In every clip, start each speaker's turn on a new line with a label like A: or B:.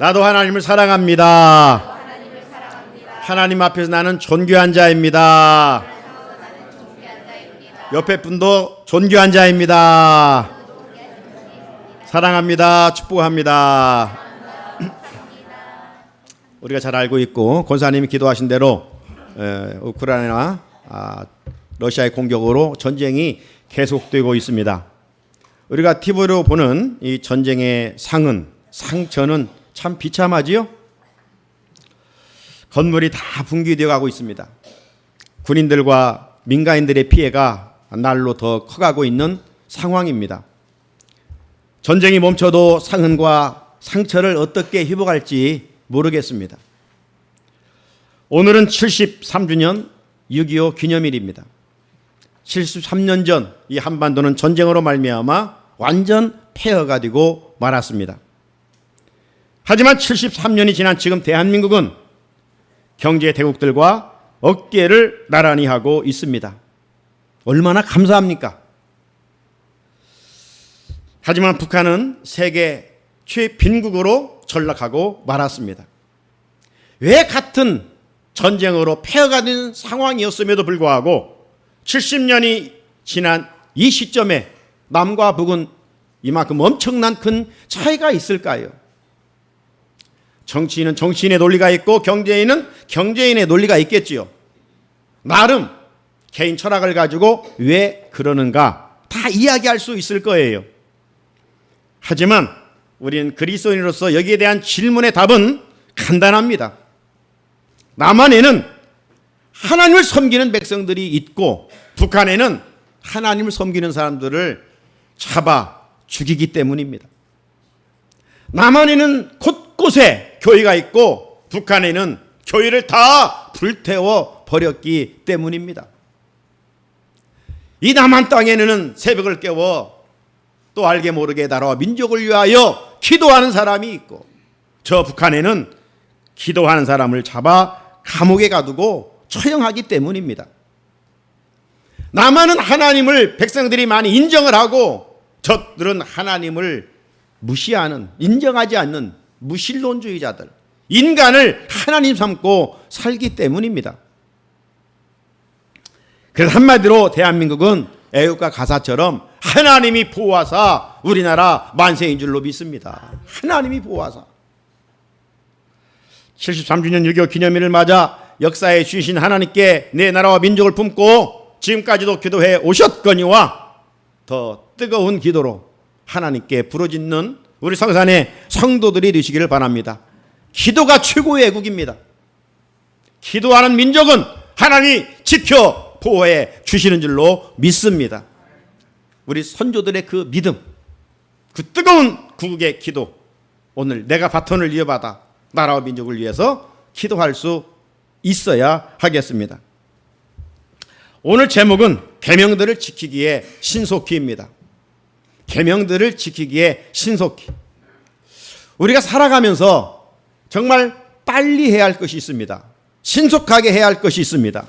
A: 나도 하나님을 사랑합니다. 하나님 앞에서 나는 존귀한 자입니다. 옆에 분도 존귀한 자입니다. 사랑합니다. 축복합니다. 우리가 잘 알고 있고 권사님이 기도하신 대로 우크라이나 러시아의 공격으로 전쟁이 계속되고 있습니다. 우리가 TV로 보는 이 전쟁의 상처는 참 비참하지요? 건물이 다 붕괴되어 가고 있습니다. 군인들과 민간인들의 피해가 날로 더 커가고 있는 상황입니다. 전쟁이 멈춰도 상흔과 상처를 어떻게 회복할지 모르겠습니다. 오늘은 73주년 6.25 기념일입니다. 73년 전 이 한반도는 전쟁으로 말미암아 완전 폐허가 되고 말았습니다. 하지만 73년이 지난 지금 대한민국은 경제 대국들과 어깨를 나란히 하고 있습니다. 얼마나 감사합니까? 하지만 북한은 세계 최빈국으로 전락하고 말았습니다. 왜 같은 전쟁으로 폐허가 된 상황이었음에도 불구하고 70년이 지난 이 시점에 남과 북은 이만큼 엄청난 큰 차이가 있을까요? 정치인은 정치인의 논리가 있고 경제인은 경제인의 논리가 있겠지요. 나름 개인 철학을 가지고 왜 그러는가 다 이야기할 수 있을 거예요. 하지만 우리는 그리스도인으로서 여기에 대한 질문의 답은 간단합니다. 남한에는 하나님을 섬기는 백성들이 있고 북한에는 하나님을 섬기는 사람들을 잡아 죽이기 때문입니다. 남한에는 곳곳에 교회가 있고 북한에는 교회를 다 불태워 버렸기 때문입니다. 이 남한 땅에는 새벽을 깨워 또 알게 모르게 나라와 민족을 위하여 기도하는 사람이 있고 저 북한에는 기도하는 사람을 잡아 감옥에 가두고 처형하기 때문입니다. 남한은 하나님을 백성들이 많이 인정을 하고 저들은 하나님을 무시하는, 인정하지 않는 무신론주의자들, 인간을 하나님 삼고 살기 때문입니다. 그래서 한마디로 대한민국은 애국가 가사처럼 하나님이 보호하사 우리나라 만세인 줄로 믿습니다. 하나님이 보호하사. 73주년 6.25 기념일을 맞아 역사에 주신 하나님께 내 나라와 민족을 품고 지금까지도 기도해 오셨거니와 더 뜨거운 기도로 하나님께 부르짖는 우리 성산의 성도들이 되시기를 바랍니다. 기도가 최고의 애국입니다. 기도하는 민족은 하나님이 지켜 보호해 주시는 줄로 믿습니다. 우리 선조들의 그 믿음, 그 뜨거운 구국의 기도, 오늘 내가 바톤을 이어받아 나라와 민족을 위해서 기도할 수 있어야 하겠습니다. 오늘 제목은 계명들을 지키기에 신속히입니다. 계명들을 지키기에 신속히. 우리가 살아가면서 정말 빨리 해야 할 것이 있습니다. 신속하게 해야 할 것이 있습니다.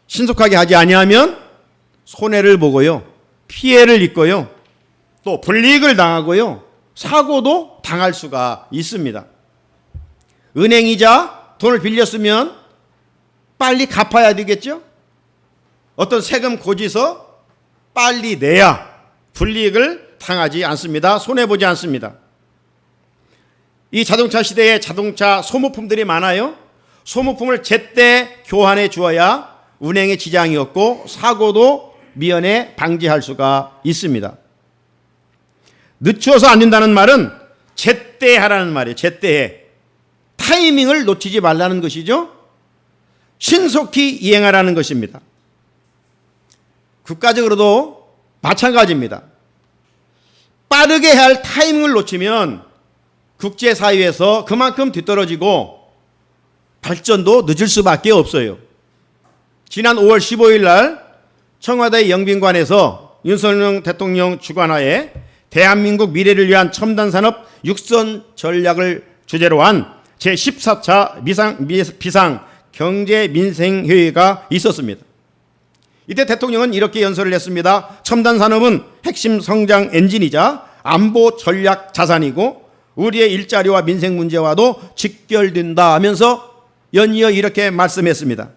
A: 신속하게 하지 아니하면 손해를 보고요, 피해를 입고요, 또 불이익을 당하고요, 사고도 당할 수가 있습니다. 은행이자 돈을 빌렸으면 빨리 갚아야 되겠죠? 어떤 세금 고지서 빨리 내야 불이익을 당하지 않습니다. 손해보지 않습니다. 이 자동차 시대에 자동차 소모품들이 많아요. 소모품을 제때 교환해 주어야 운행에 지장이 없고 사고도 미연에 방지할 수가 있습니다. 늦춰서 안 된다는 말은 제때 하라는 말이에요. 제때에. 타이밍을 놓치지 말라는 것이죠. 신속히 이행하라는 것입니다. 국가적으로도 마찬가지입니다. 빠르게 해야 할 타이밍을 놓치면 국제사회에서 그만큼 뒤떨어지고 발전도 늦을 수밖에 없어요. 지난 5월 15일 날 청와대 영빈관에서 윤석열 대통령 주관하에 대한민국 미래를 위한 첨단산업 육선 전략을 주제로 한 제14차 비상 경제민생회의가 있었습니다. 이때 대통령은 이렇게 연설을 했습니다. 첨단산업은 핵심 성장 엔진이자 안보 전략 자산이고 우리의 일자리와 민생 문제와도 직결된다 하면서 연이어 이렇게 말씀했습니다.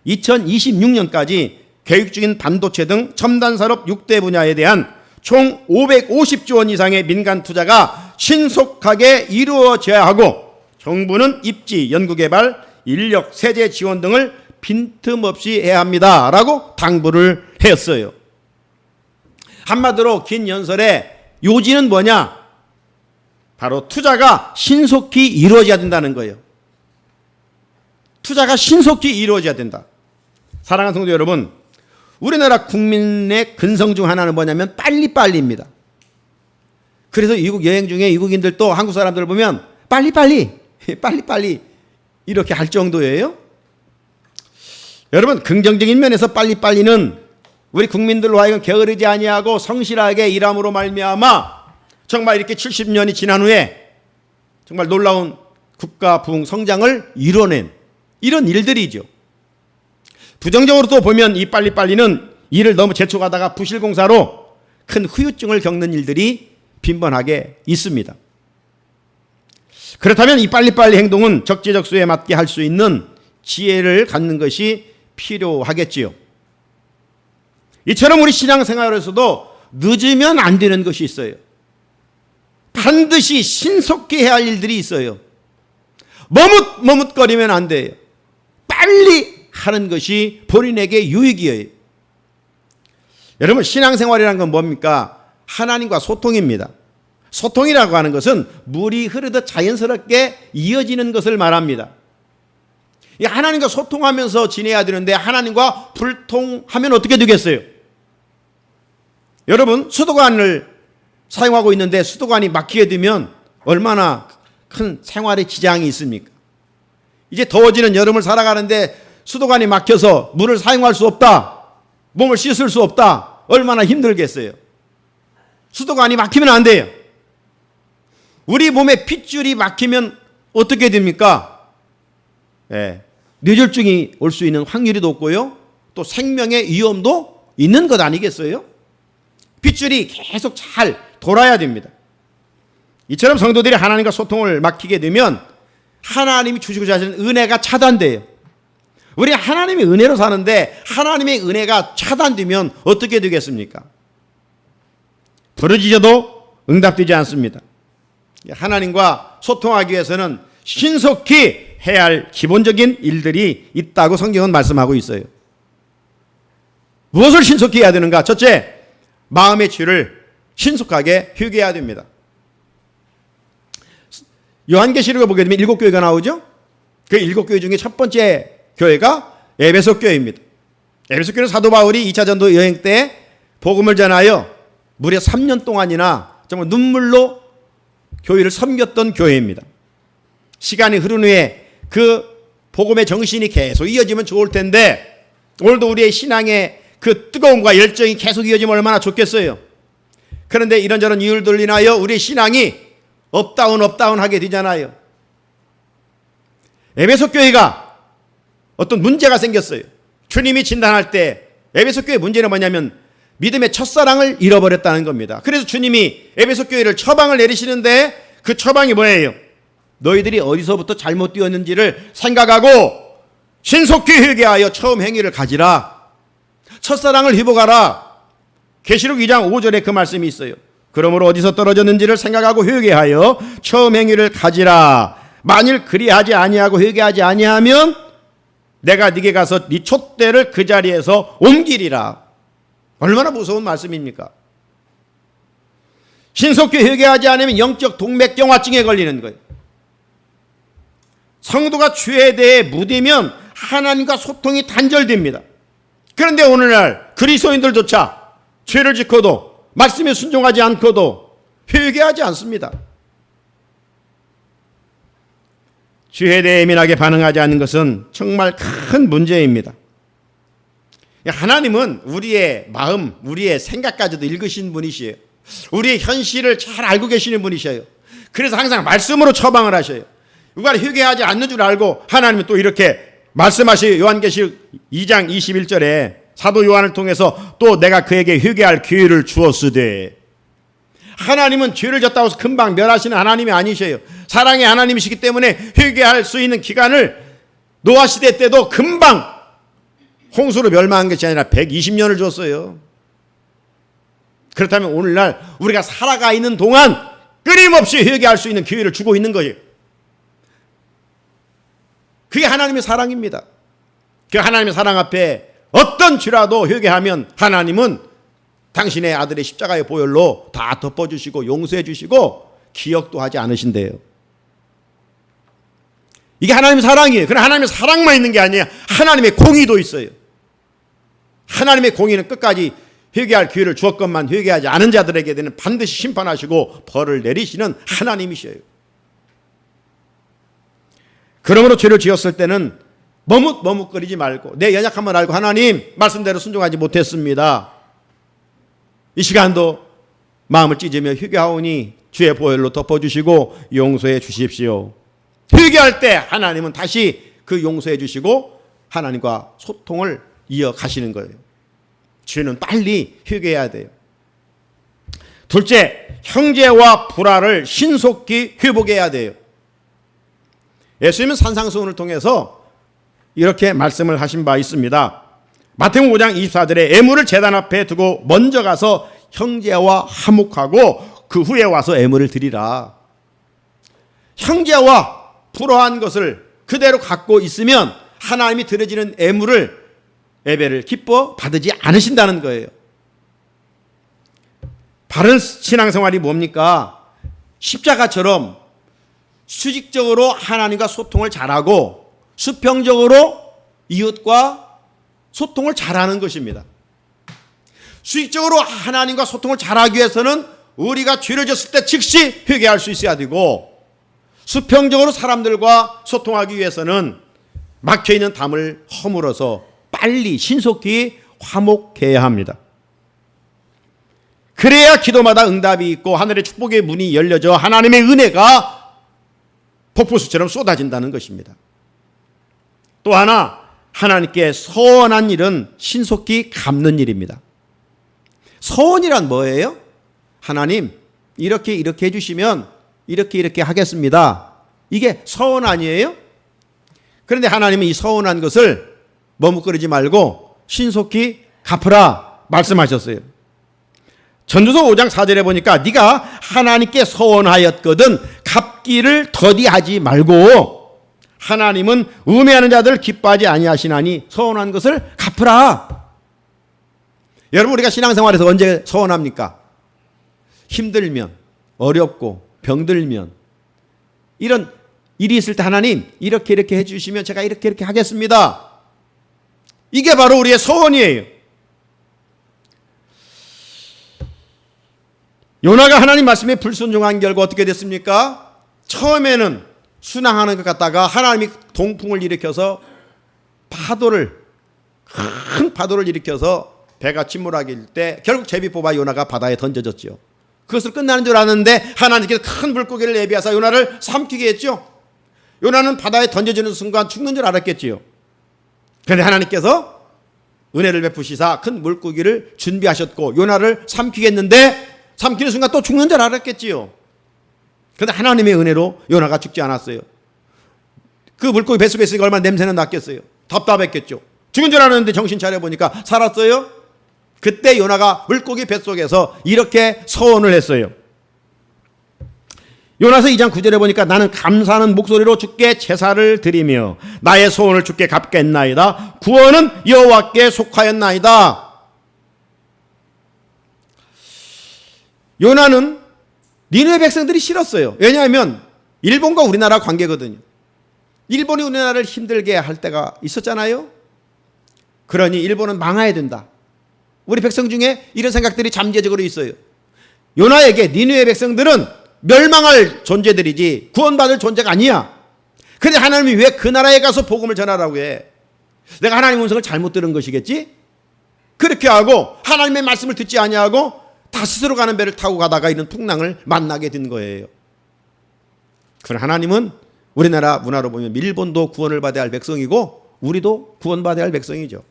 A: 2026년까지 계획 중인 반도체 등 첨단 산업 6대 분야에 대한 총 550조 원 이상의 민간 투자가 신속하게 이루어져야 하고 정부는 입지, 연구개발, 인력, 세제 지원 등을 빈틈없이 해야 합니다 라고 당부를 했어요. 한마디로 긴 연설의 요지는 뭐냐? 바로 투자가 신속히 이루어져야 된다는 거예요. 투자가 신속히 이루어져야 된다. 사랑하는 성도 여러분, 우리나라 국민의 근성 중 하나는 뭐냐면 빨리빨리입니다. 그래서 이국 여행 중에 이국인들도 한국 사람들 보면 빨리빨리 이렇게 할 정도예요. 여러분, 긍정적인 면에서 빨리빨리는 우리 국민들로 하여금 게으르지 아니하고 성실하게 일함으로 말미암아 정말 이렇게 70년이 지난 후에 정말 놀라운 국가 부흥 성장을 이뤄낸 이런 일들이죠. 부정적으로 또 보면 이 빨리빨리는 일을 너무 재촉하다가 부실공사로 큰 후유증을 겪는 일들이 빈번하게 있습니다. 그렇다면 이 빨리빨리 행동은 적재적소에 맞게 할 수 있는 지혜를 갖는 것이 필요하겠지요. 이처럼 우리 신앙생활에서도 늦으면 안 되는 것이 있어요. 반드시 신속히 해야 할 일들이 있어요. 머뭇거리면 안 돼요. 빨리 하는 것이 본인에게 유익이에요. 여러분, 신앙생활이라는 건 뭡니까? 하나님과 소통입니다. 소통이라고 하는 것은 물이 흐르듯 자연스럽게 이어지는 것을 말합니다. 하나님과 소통하면서 지내야 되는데 하나님과 불통하면 어떻게 되겠어요? 여러분, 수도관을 사용하고 있는데 수도관이 막히게 되면 얼마나 큰 생활에 지장이 있습니까? 이제 더워지는 여름을 살아가는데 수도관이 막혀서 물을 사용할 수 없다, 몸을 씻을 수 없다, 얼마나 힘들겠어요. 수도관이 막히면 안 돼요. 우리 몸에 핏줄이 막히면 어떻게 됩니까? 뇌졸중이 올 수 있는 확률이 높고요, 또 생명의 위험도 있는 것 아니겠어요? 핏줄이 계속 잘 돌아야 됩니다. 이처럼 성도들이 하나님과 소통을 막히게 되면 하나님이 주시고자 하시는 은혜가 차단돼요. 우리 하나님의 은혜로 사는데 하나님의 은혜가 차단되면 어떻게 되겠습니까? 부르짖어도 응답되지 않습니다. 하나님과 소통하기 위해서는 신속히 해야 할 기본적인 일들이 있다고 성경은 말씀하고 있어요. 무엇을 신속히 해야 되는가? 첫째, 마음의 죄를 신속하게 회개해야 됩니다. 요한계시록을 보게 되면 7교회가 나오죠. 그 7교회 중에 첫 번째 교회가 에베소 교회입니다. 에베소 교회는 사도 바울이 2차 전도 여행 때 복음을 전하여 무려 3년 동안이나 정말 눈물로 교회를 섬겼던 교회입니다. 시간이 흐른 후에 그 복음의 정신이 계속 이어지면 좋을 텐데 오늘도 우리의 신앙의 그 뜨거움과 열정이 계속 이어지면 얼마나 좋겠어요. 그런데 이런저런 이유들로 인하여 우리의 신앙이 업다운 하게 되잖아요. 에베소 교회가 어떤 문제가 생겼어요. 주님이 진단할 때 에베소 교회의 문제는 뭐냐면 믿음의 첫사랑을 잃어버렸다는 겁니다. 그래서 주님이 에베소 교회를 처방을 내리시는데 그 처방이 뭐예요? 너희들이 어디서부터 잘못 뛰었는지를 생각하고 신속히 회개하여 처음 행위를 가지라. 첫사랑을 회복하라. 계시록 2장 5절에 그 말씀이 있어요. 그러므로 어디서 떨어졌는지를 생각하고 회개하여 처음 행위를 가지라. 만일 그리하지 아니하고 회개하지 아니하면 내가 네게 가서 네 촛대를 그 자리에서 옮기리라. 얼마나 무서운 말씀입니까? 신속히 회개하지 않으면 영적 동맥경화증에 걸리는 거예요. 성도가 죄에 대해 무디면 하나님과 소통이 단절됩니다. 그런데 오늘날 그리스도인들조차 죄를 짓고도 말씀에 순종하지 않고도 회개하지 않습니다. 죄에 대해 예민하게 반응하지 않는 것은 정말 큰 문제입니다. 하나님은 우리의 마음, 우리의 생각까지도 읽으신 분이시에요. 우리의 현실을 잘 알고 계시는 분이셔요. 그래서 항상 말씀으로 처방을 하셔요. 누가 회개하지 않는 줄 알고 하나님은 또 이렇게 말씀하시요. 요한계시록 2장 21절에 사도 요한을 통해서 또 내가 그에게 회개할 기회를 주었으되, 하나님은 죄를 졌다고 해서 금방 멸하시는 하나님이 아니셔요. 사랑의 하나님이시기 때문에 회개할 수 있는 기간을 노아 시대 때도 금방 홍수로 멸망한 것이 아니라 120년을 줬어요. 그렇다면 오늘날 우리가 살아가 있는 동안 끊임없이 회개할 수 있는 기회를 주고 있는 거예요. 그게 하나님의 사랑입니다. 그 하나님의 사랑 앞에 어떤 죄라도 회개하면 하나님은 당신의 아들의 십자가의 보혈로 다 덮어주시고 용서해 주시고 기억도 하지 않으신대요. 이게 하나님의 사랑이에요. 그러나 하나님의 사랑만 있는 게 아니에요. 하나님의 공의도 있어요. 하나님의 공의는 끝까지 회개할 기회를 주었건만 회개하지 않은 자들에게는 반드시 심판하시고 벌을 내리시는 하나님이셔요. 그러므로 죄를 지었을 때는 머뭇머뭇거리지 말고 내 연약함을 알고 하나님 말씀대로 순종하지 못했습니다. 이 시간도 마음을 찢으며 회개하오니 주의 보혈로 덮어주시고 용서해 주십시오. 회개할 때 하나님은 다시 그 용서해 주시고 하나님과 소통을 이어가시는 거예요. 죄는 빨리 회개해야 돼요. 둘째, 형제와 불화를 신속히 회복해야 돼요. 예수님은 산상수훈을 통해서 이렇게 말씀을 하신 바 있습니다. 마태복음 5장 24절에 애물을 제단 앞에 두고 먼저 가서 형제와 화목하고 그 후에 와서 애물을 드리라. 형제와 불화한 것을 그대로 갖고 있으면 하나님이 드려지는 애물을 예배를 기뻐 받지 않으신다는 거예요. 바른 신앙생활이 뭡니까? 십자가처럼 수직적으로 하나님과 소통을 잘하고 수평적으로 이웃과 소통을 잘하는 것입니다. 수직적으로 하나님과 소통을 잘하기 위해서는 우리가 죄를 졌을 때 즉시 회개할 수 있어야 되고, 수평적으로 사람들과 소통하기 위해서는 막혀있는 담을 허물어서 빨리 신속히 화목해야 합니다. 그래야 기도마다 응답이 있고 하늘의 축복의 문이 열려져 하나님의 은혜가 폭포수처럼 쏟아진다는 것입니다. 또 하나, 하나님께 서원한 일은 신속히 갚는 일입니다. 서원이란 뭐예요? 하나님 이렇게 해주시면 이렇게 하겠습니다. 이게 서원 아니에요? 그런데 하나님은 이 서원한 것을 머뭇거리지 말고 신속히 갚으라 말씀하셨어요. 전도서 5장 4절에 보니까 네가 하나님께 서원하였거든 갚기를 더디하지 말고 하나님은 음해하는 자들 기뻐하지 아니하시나니 서원한 것을 갚으라. 여러분, 우리가 신앙생활에서 언제 서원합니까? 힘들면, 어렵고 병들면, 이런 일이 있을 때 하나님 이렇게 해주시면 제가 이렇게 하겠습니다. 이게 바로 우리의 서원이에요. 요나가 하나님 말씀에 불순종한 결과 어떻게 됐습니까? 처음에는 순항하는 것 같다가 하나님이 동풍을 일으켜서 큰 파도를 일으켜서 배가 침몰하게 될 때 결국 제비 뽑아 요나가 바다에 던져졌죠. 그것을 끝나는 줄 아는데 하나님께서 큰 물고기를 내비하사 요나를 삼키게 했죠. 요나는 바다에 던져지는 순간 죽는 줄 알았겠지요. 그런데 하나님께서 은혜를 베푸시사 큰 물고기를 준비하셨고 요나를 삼키겠는데 삼키는 순간 또 죽는 줄 알았겠지요. 그런데 하나님의 은혜로 요나가 죽지 않았어요. 그 물고기 뱃속에 있으니까 얼마나 냄새는 났겠어요. 답답했겠죠. 죽은 줄 알았는데 정신 차려보니까 살았어요. 그때 요나가 물고기 뱃속에서 이렇게 서원을 했어요. 요나서 2장 9절에 보니까 나는 감사하는 목소리로 주께 제사를 드리며 나의 소원을 주께 갚겠나이다. 구원은 여호와께 속하였나이다. 요나는 니느웨 백성들이 싫었어요. 왜냐하면 일본과 우리나라 관계거든요. 일본이 우리나라를 힘들게 할 때가 있었잖아요. 그러니 일본은 망해야 된다. 우리 백성 중에 이런 생각들이 잠재적으로 있어요. 요나에게 니느웨 백성들은 멸망할 존재들이지 구원받을 존재가 아니야. 그런데 하나님이 왜 그 나라에 가서 복음을 전하라고 해? 내가 하나님의 음성을 잘못 들은 것이겠지? 그렇게 하고 하나님의 말씀을 듣지 아니하고 다스스로 가는 배를 타고 가다가 이런 풍랑을 만나게 된 거예요. 그러나 하나님은 우리나라 문화로 보면 일본도 구원을 받아야 할 백성이고 우리도 구원받아야 할 백성이죠.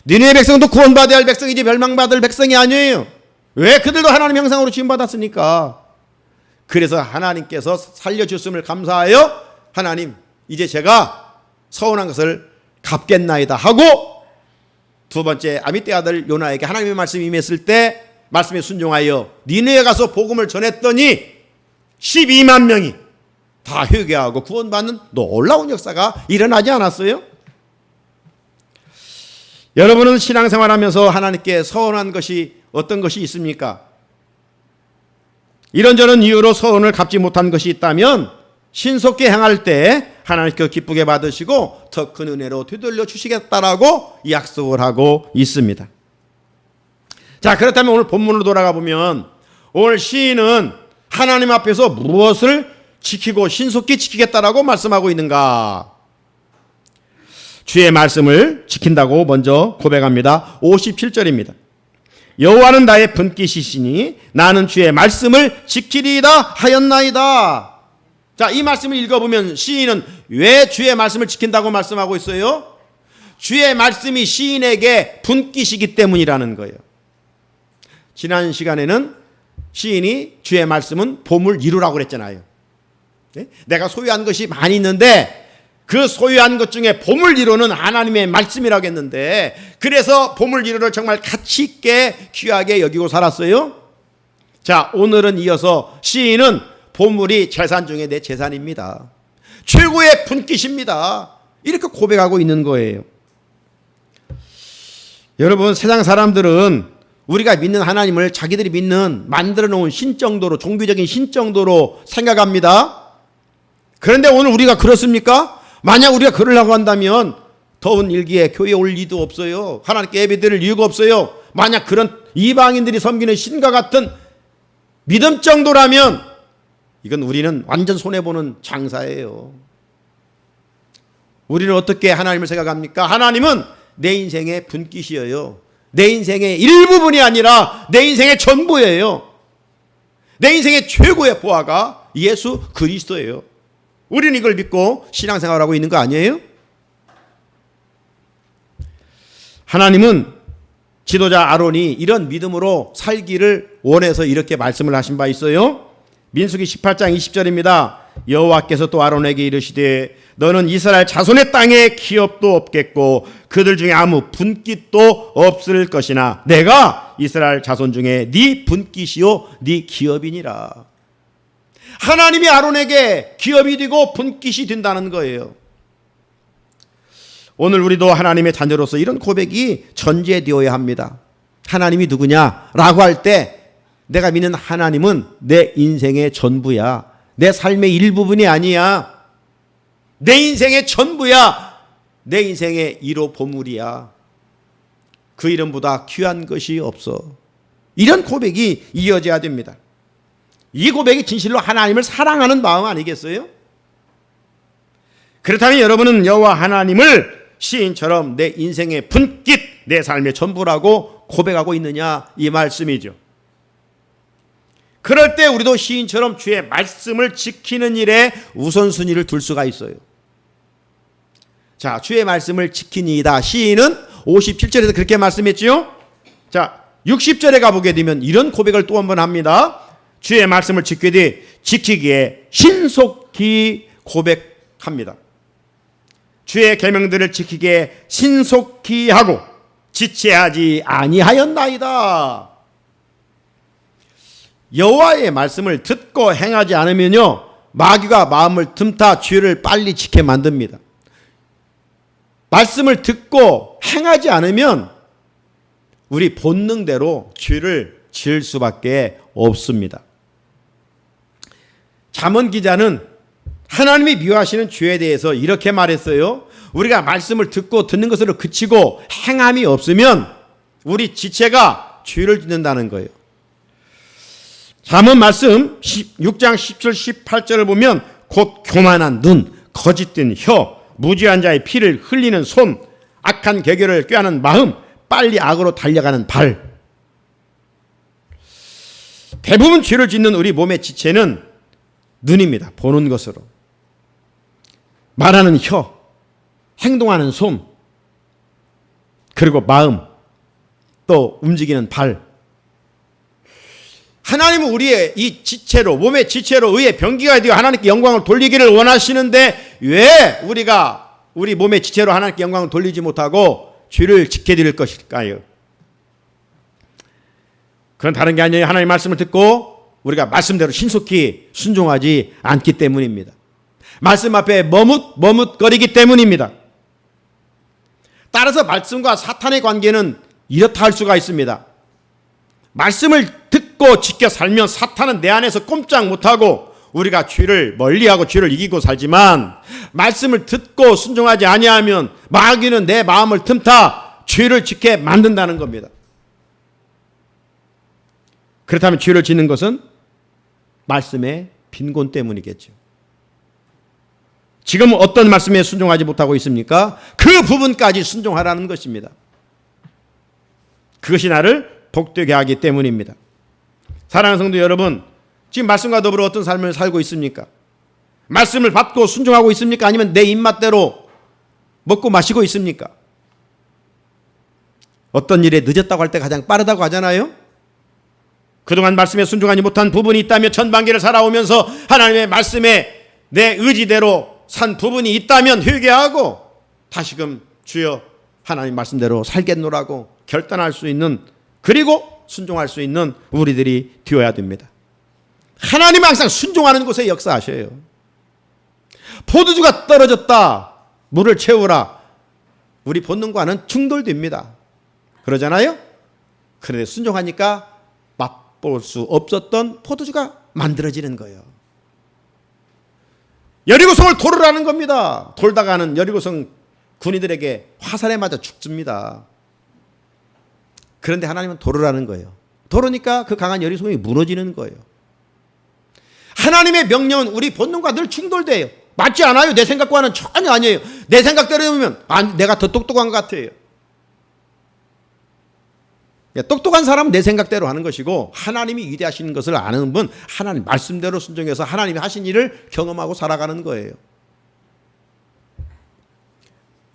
A: 니느웨 백성도 구원받아야 할 백성이지 멸망받을 백성이 아니에요. 왜? 그들도 하나님 형상으로 지음받았으니까. 그래서 하나님께서 살려주심을 감사하여 하나님 이제 제가 서운한 것을 갚겠나이다 하고 두 번째 아미떼 아들 요나에게 하나님의 말씀이 임했을 때 말씀에 순종하여 니느웨에 가서 복음을 전했더니 12만 명이 다 회개하고 구원받는 놀라운 역사가 일어나지 않았어요? 여러분은 신앙생활하면서 하나님께 서운한 것이 어떤 것이 있습니까? 이런저런 이유로 서운을 갚지 못한 것이 있다면 신속히 행할 때 하나님께서 기쁘게 받으시고 더 큰 은혜로 되돌려 주시겠다라고 약속을 하고 있습니다. 자, 그렇다면 오늘 본문으로 돌아가 보면 오늘 시인은 하나님 앞에서 무엇을 지키고 신속히 지키겠다라고 말씀하고 있는가? 주의 말씀을 지킨다고 먼저 고백합니다. 57절입니다. 여호와는 나의 분깃이시니 나는 주의 말씀을 지키리이다 하였나이다. 자, 이 말씀을 읽어보면 시인은 왜 주의 말씀을 지킨다고 말씀하고 있어요? 주의 말씀이 시인에게 분깃이기 때문이라는 거예요. 지난 시간에는 시인이 주의 말씀은 보물 이루라고 그랬잖아요. 네? 내가 소유한 것이 많이 있는데 그 소유한 것 중에 보물 이루는 하나님의 말씀이라고 했는데 그래서 보물 이루를 정말 가치 있게 귀하게 여기고 살았어요. 자, 오늘은 이어서 시인은 보물이 재산 중에 내 재산입니다. 최고의 분깃입니다. 이렇게 고백하고 있는 거예요. 여러분, 세상 사람들은 우리가 믿는 하나님을 자기들이 믿는 만들어 놓은 신 정도로, 종교적인 신 정도로 생각합니다. 그런데 오늘 우리가 그렇습니까? 만약 우리가 그러려고 한다면 더운 일기에 교회에 올 리도 없어요. 하나님께 예배드릴 이유가 없어요. 만약 그런 이방인들이 섬기는 신과 같은 믿음 정도라면 이건 우리는 완전 손해보는 장사예요. 우리는 어떻게 하나님을 생각합니까? 하나님은 내 인생의 분깃이에요. 내 인생의 일부분이 아니라 내 인생의 전부예요. 내 인생의 최고의 보화가 예수 그리스도예요. 우리는 이걸 믿고 신앙생활하고 있는 거 아니에요? 하나님은 지도자 아론이 이런 믿음으로 살기를 원해서 이렇게 말씀을 하신 바 있어요. 민수기 18장 20절입니다. 여호와께서 또 아론에게 이르시되 너는 이스라엘 자손의 땅에 기업도 없겠고 그들 중에 아무 분깃도 없을 것이나 내가 이스라엘 자손 중에 네 분깃이요 네 기업이니라. 하나님이 아론에게 기업이 되고 분깃이 된다는 거예요. 오늘 우리도 하나님의 자녀로서 이런 고백이 전제되어야 합니다. 하나님이 누구냐라고 할 때 내가 믿는 하나님은 내 인생의 전부야. 내 삶의 일부분이 아니야. 내 인생의 전부야. 내 인생의 1호 보물이야. 그 이름보다 귀한 것이 없어. 이런 고백이 이어져야 됩니다. 이 고백이 진실로 하나님을 사랑하는 마음 아니겠어요? 그렇다면 여러분은 여호와 하나님을 시인처럼 내 인생의 분깃, 내 삶의 전부라고 고백하고 있느냐 이 말씀이죠. 그럴 때 우리도 시인처럼 주의 말씀을 지키는 일에 우선순위를 둘 수가 있어요. 자, 주의 말씀을 지키니이다. 시인은 57절에서 그렇게 말씀했지요. 자, 60절에 가보게 되면 이런 고백을 또 한 번 합니다. 주의 말씀을 지키기에 신속히 고백합니다. 주의 계명들을 지키기에 신속히 하고 지체하지 아니하였나이다. 여호와의 말씀을 듣고 행하지 않으면요 마귀가 마음을 틈타 죄를 빨리 지게 만듭니다. 말씀을 듣고 행하지 않으면 우리 본능대로 죄를 지을 수밖에 없습니다. 잠언 기자는 하나님이 미워하시는 죄에 대해서 이렇게 말했어요. 우리가 말씀을 듣는 것으로 그치고 행함이 없으면 우리 지체가 죄를 짓는다는 거예요. 잠언 말씀 6장 10절 18절을 보면 곧 교만한 눈, 거짓된 혀, 무지한 자의 피를 흘리는 손, 악한 계교를 꾀하는 마음, 빨리 악으로 달려가는 발. 대부분 죄를 짓는 우리 몸의 지체는 눈입니다. 보는 것으로. 말하는 혀, 행동하는 손, 그리고 마음, 또 움직이는 발. 하나님은 우리의 이 지체로, 몸의 지체로 의의 병기가 되어 하나님께 영광을 돌리기를 원하시는데 왜 우리가 우리 몸의 지체로 하나님께 영광을 돌리지 못하고 죄를 지켜드릴 것일까요? 그건 다른 게 아니에요. 하나님의 말씀을 듣고 우리가 말씀대로 신속히 순종하지 않기 때문입니다. 말씀 앞에 머뭇거리기 때문입니다. 따라서 말씀과 사탄의 관계는 이렇다 할 수가 있습니다. 말씀을 듣고 지켜 살면 사탄은 내 안에서 꼼짝 못하고 우리가 죄를 멀리하고 죄를 이기고 살지만, 말씀을 듣고 순종하지 아니하면 마귀는 내 마음을 틈타 죄를 짓게 만든다는 겁니다. 그렇다면 죄를 짓는 것은 말씀의 빈곤 때문이겠죠. 지금 어떤 말씀에 순종하지 못하고 있습니까? 그 부분까지 순종하라는 것입니다. 그것이 나를 복되게 하기 때문입니다. 사랑하는 성도 여러분, 지금 말씀과 더불어 어떤 삶을 살고 있습니까? 말씀을 받고 순종하고 있습니까? 아니면 내 입맛대로 먹고 마시고 있습니까? 어떤 일에 늦었다고 할 때 가장 빠르다고 하잖아요. 그동안 말씀에 순종하지 못한 부분이 있다면, 전반기를 살아오면서 하나님의 말씀에 내 의지대로 산 부분이 있다면 회개하고 다시금 주여 하나님 말씀대로 살겠노라고 결단할 수 있는, 그리고 순종할 수 있는 우리들이 되어야 됩니다. 하나님은 항상 순종하는 곳에 역사하셔요. 포도주가 떨어졌다, 물을 채우라. 우리 본능과는 충돌됩니다. 그러잖아요. 그런데 순종하니까 맛볼 수 없었던 포도주가 만들어지는 거예요. 여리고성을 돌으라는 겁니다. 돌다가는 여리고성 군인들에게 화살에 맞아 죽습니다. 그런데 하나님은 돌으라는 거예요. 돌으니까 그 강한 여리고성이 무너지는 거예요. 하나님의 명령은 우리 본능과 늘 충돌돼요. 맞지 않아요. 내 생각과는 전혀 아니에요. 내 생각대로 보면 내가 더 똑똑한 것 같아요. 똑똑한 사람은 내 생각대로 하는 것이고, 하나님이 위대하신 것을 아는 분, 하나님 말씀대로 순종해서 하나님이 하신 일을 경험하고 살아가는 거예요.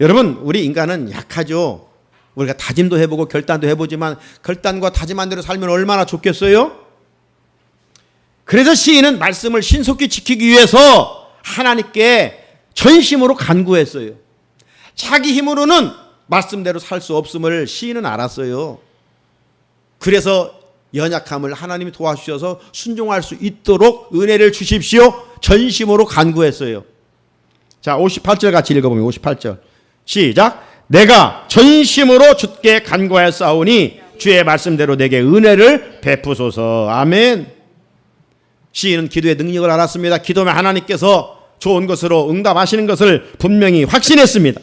A: 여러분, 우리 인간은 약하죠. 우리가 다짐도 해보고 결단도 해보지만 결단과 다짐한 대로 살면 얼마나 좋겠어요? 그래서 시인은 말씀을 신속히 지키기 위해서 하나님께 전심으로 간구했어요. 자기 힘으로는 말씀대로 살 수 없음을 시인은 알았어요. 그래서 연약함을 하나님이 도와주셔서 순종할 수 있도록 은혜를 주십시오. 전심으로 간구했어요. 자, 58절 같이 읽어보면 58절 시작. 내가 전심으로 주께 간구하였사오니 주의 말씀대로 내게 은혜를 베푸소서. 아멘. 시인은 기도의 능력을 알았습니다. 기도하면 하나님께서 좋은 것으로 응답하시는 것을 분명히 확신했습니다.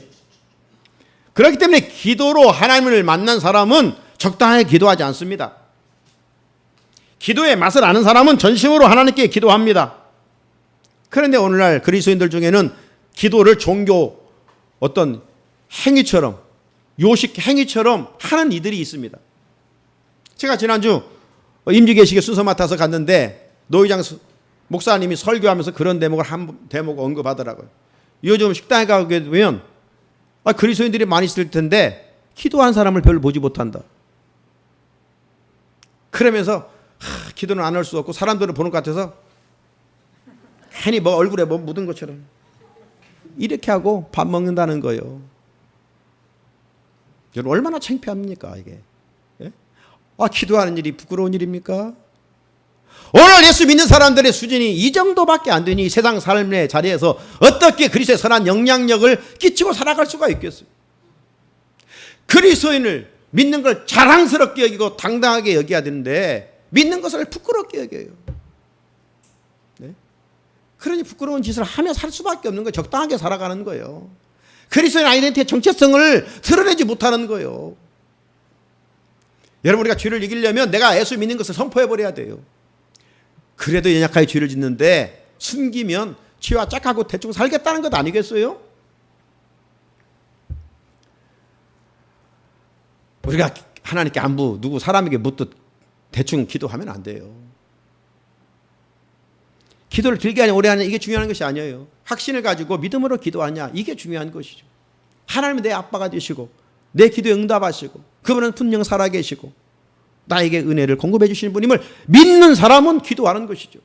A: 그렇기 때문에 기도로 하나님을 만난 사람은 적당하게 기도하지 않습니다. 기도의 맛을 아는 사람은 전심으로 하나님께 기도합니다. 그런데 오늘날 그리스도인들 중에는 기도를 종교 어떤 행위처럼, 요식 행위처럼 하는 이들이 있습니다. 제가 지난주 임지계시계 순서 맡아서 갔는데 노회장 목사님이 설교하면서 그런 대목을 한 대목 언급하더라고요. 요즘 식당에 가게 되면 그리스도인들이 많이 있을 텐데 기도한 사람을 별로 보지 못한다. 그러면서 기도는 안 할 수 없고 사람들을 보는 것 같아서 괜히 뭐 얼굴에 뭐 묻은 것처럼 이렇게 하고 밥 먹는다는 거예요. 여러분 얼마나 창피합니까 이게? 예? 기도하는 일이 부끄러운 일입니까? 오늘 예수 믿는 사람들의 수준이 이 정도밖에 안 되니 세상 삶의 자리에서 어떻게 그리스도의 선한 영향력을 끼치고 살아갈 수가 있겠어요? 그리스도인을 믿는 걸 자랑스럽게 여기고 당당하게 여겨야 되는데 믿는 것을 부끄럽게 여겨요. 네? 그러니 부끄러운 짓을 하며 살 수밖에 없는 거예요. 적당하게 살아가는 거예요. 그리스도인 아이덴티티의 정체성을 드러내지 못하는 거예요. 여러분, 우리가 죄를 이기려면 내가 예수 믿는 것을 선포해버려야 돼요. 그래도 연약하게 죄를 짓는데 숨기면 죄와 짝하고 대충 살겠다는 것 아니겠어요? 우리가 하나님께 안부 누구 사람에게 묻듯 대충 기도하면 안 돼요. 기도를 길게 하냐 오래 하냐 이게 중요한 것이 아니에요. 확신을 가지고 믿음으로 기도하냐 이게 중요한 것이죠. 하나님은 내 아빠가 되시고 내 기도에 응답하시고 그분은 분명 살아계시고 나에게 은혜를 공급해 주시는 분임을 믿는 사람은 기도하는 것이죠.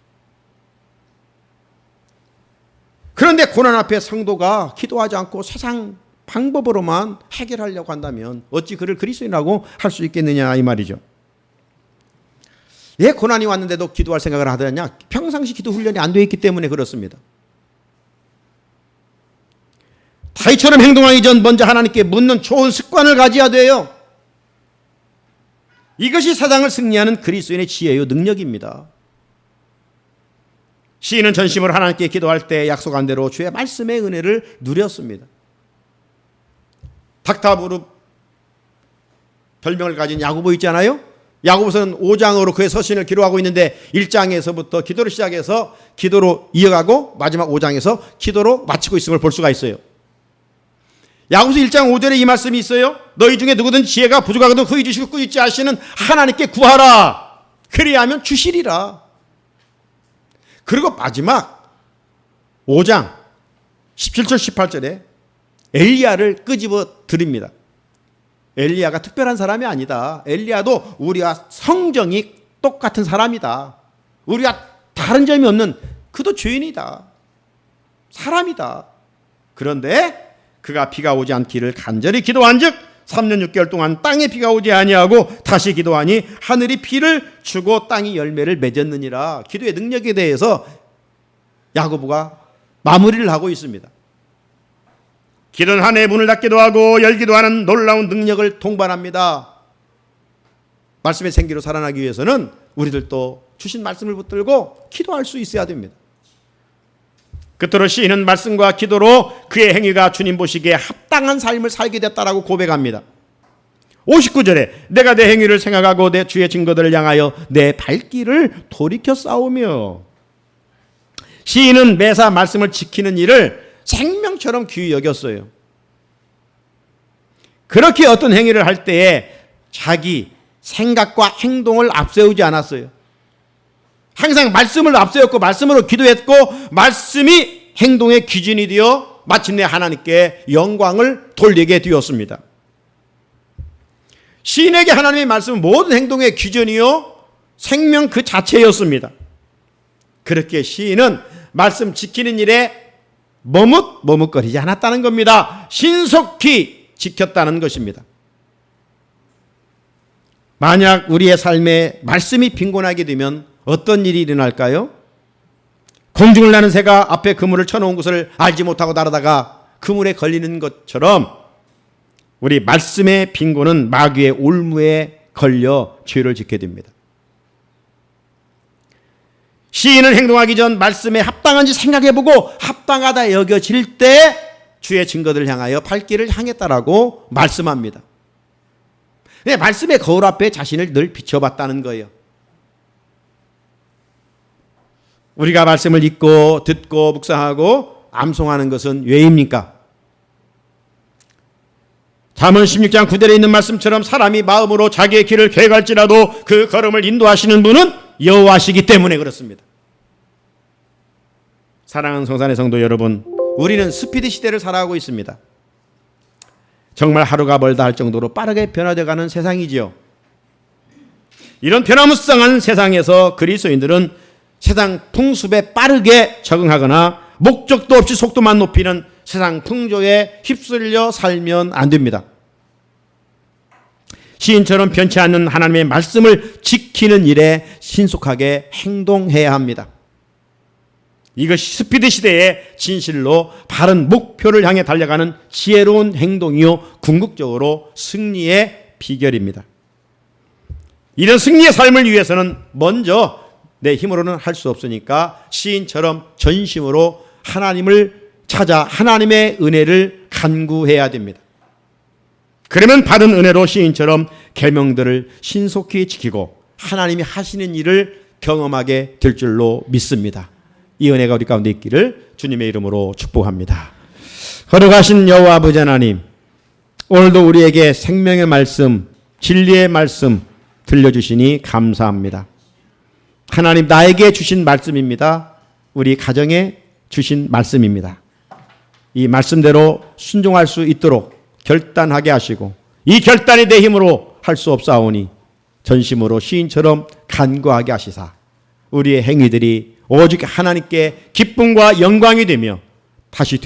A: 그런데 고난 앞에 성도가 기도하지 않고 세상 방법으로만 해결하려고 한다면 어찌 그를 그리스도인이라고 할 수 있겠느냐 이 말이죠. 왜 고난이 왔는데도 기도할 생각을 하더냐? 평상시 기도 훈련이 안 되어 있기 때문에 그렇습니다. 다윗처럼 행동하기 전 먼저 하나님께 묻는 좋은 습관을 가져야 돼요. 이것이 세상을 승리하는 그리스도인의 지혜요 능력입니다. 시인은 전심으로 하나님께 기도할 때 약속한 대로 주의 말씀의 은혜를 누렸습니다. 닥터부르 별명을 가진 야고보 있잖아요. 야고보서는 5장으로 그의 서신을 기록하고 있는데 1장에서부터 기도를 시작해서 기도로 이어가고 마지막 5장에서 기도로 마치고 있음을 볼 수가 있어요. 야고보서 1장 5절에 이 말씀이 있어요. 너희 중에 누구든 지혜가 부족하거든 허이 주시고 꾸짖지 하시는 하나님께 구하라. 그리하면 주시리라. 그리고 마지막 5장 17절 18절에 엘리야를 끄집어 드립니다. 엘리야가 특별한 사람이 아니다. 엘리야도 우리와 성정이 똑같은 사람이다. 우리와 다른 점이 없는 그도 죄인이다. 사람이다. 그런데 그가 비가 오지 않기를 간절히 기도한즉 3년 6개월 동안 땅에 비가 오지 아니하고 다시 기도하니 하늘이 비를 주고 땅이 열매를 맺었느니라. 기도의 능력에 대해서 야고보가 마무리를 하고 있습니다. 기도는 하늘의 문을 닫기도 하고 열기도 하는 놀라운 능력을 동반합니다. 말씀의 생기로 살아나기 위해서는 우리들도 주신 말씀을 붙들고 기도할 수 있어야 됩니다. 끝으로 시인은 말씀과 기도로 그의 행위가 주님 보시기에 합당한 삶을 살게 됐다라고 고백합니다. 59절에 내가 내 행위를 생각하고 내 주의 증거들을 향하여 내 발길을 돌이켜 싸우며. 시인은 매사 말씀을 지키는 일을 생명처럼 귀히 여겼어요. 그렇게 어떤 행위를 할 때에 자기 생각과 행동을 앞세우지 않았어요. 항상 말씀을 앞세웠고 말씀으로 기도했고 말씀이 행동의 기준이 되어 마침내 하나님께 영광을 돌리게 되었습니다. 시인에게 하나님의 말씀은 모든 행동의 기준이요 생명 그 자체였습니다. 그렇게 시인은 말씀 지키는 일에 머뭇거리지 않았다는 겁니다. 신속히 지켰다는 것입니다. 만약 우리의 삶에 말씀이 빈곤하게 되면 어떤 일이 일어날까요? 공중을 나는 새가 앞에 그물을 쳐놓은 것을 알지 못하고 날아다가 그물에 걸리는 것처럼 우리 말씀의 빈곤은 마귀의 올무에 걸려 죄를 짓게 됩니다. 시인은 행동하기 전 말씀에 합당한지 생각해보고 합당하다 여겨질 때 주의 증거들을 향하여 발길을 향했다라고 말씀합니다. 네, 말씀의 거울 앞에 자신을 늘 비춰봤다는 거예요. 우리가 말씀을 읽고 듣고 묵상하고 암송하는 것은 왜입니까? 잠언 16장 9절에 있는 말씀처럼 사람이 마음으로 자기의 길을 계획할지라도 그 걸음을 인도하시는 분은 여호와시기 때문에 그렇습니다. 사랑하는 성산의 성도 여러분, 우리는 스피드 시대를 살아가고 있습니다. 정말 하루가 멀다 할 정도로 빠르게 변화되어가는 세상이지요. 이런 변화무쌍한 세상에서 그리스도인들은 세상 풍습에 빠르게 적응하거나 목적도 없이 속도만 높이는 세상 풍조에 휩쓸려 살면 안 됩니다. 시인처럼 변치 않는 하나님의 말씀을 지키는 일에 신속하게 행동해야 합니다. 이것이 스피드 시대의 진실로 바른 목표를 향해 달려가는 지혜로운 행동이요 궁극적으로 승리의 비결입니다. 이런 승리의 삶을 위해서는 먼저 내 힘으로는 할 수 없으니까 시인처럼 전심으로 하나님을 찾아 하나님의 은혜를 간구해야 됩니다. 그러면 받은 은혜로 시인처럼 계명들을 신속히 지키고 하나님이 하시는 일을 경험하게 될 줄로 믿습니다. 이 은혜가 우리 가운데 있기를 주님의 이름으로 축복합니다. 거룩하신 여호와 아버지 하나님, 오늘도 우리에게 생명의 말씀, 진리의 말씀 들려주시니 감사합니다. 하나님, 나에게 주신 말씀입니다. 우리 가정에 주신 말씀입니다. 이 말씀대로 순종할 수 있도록 결단하게 하시고 이 결단이 내 힘으로 할 수 없사오니 전심으로 시인처럼 간구하게 하시사 우리의 행위들이 오직 하나님께 기쁨과 영광이 되며 다시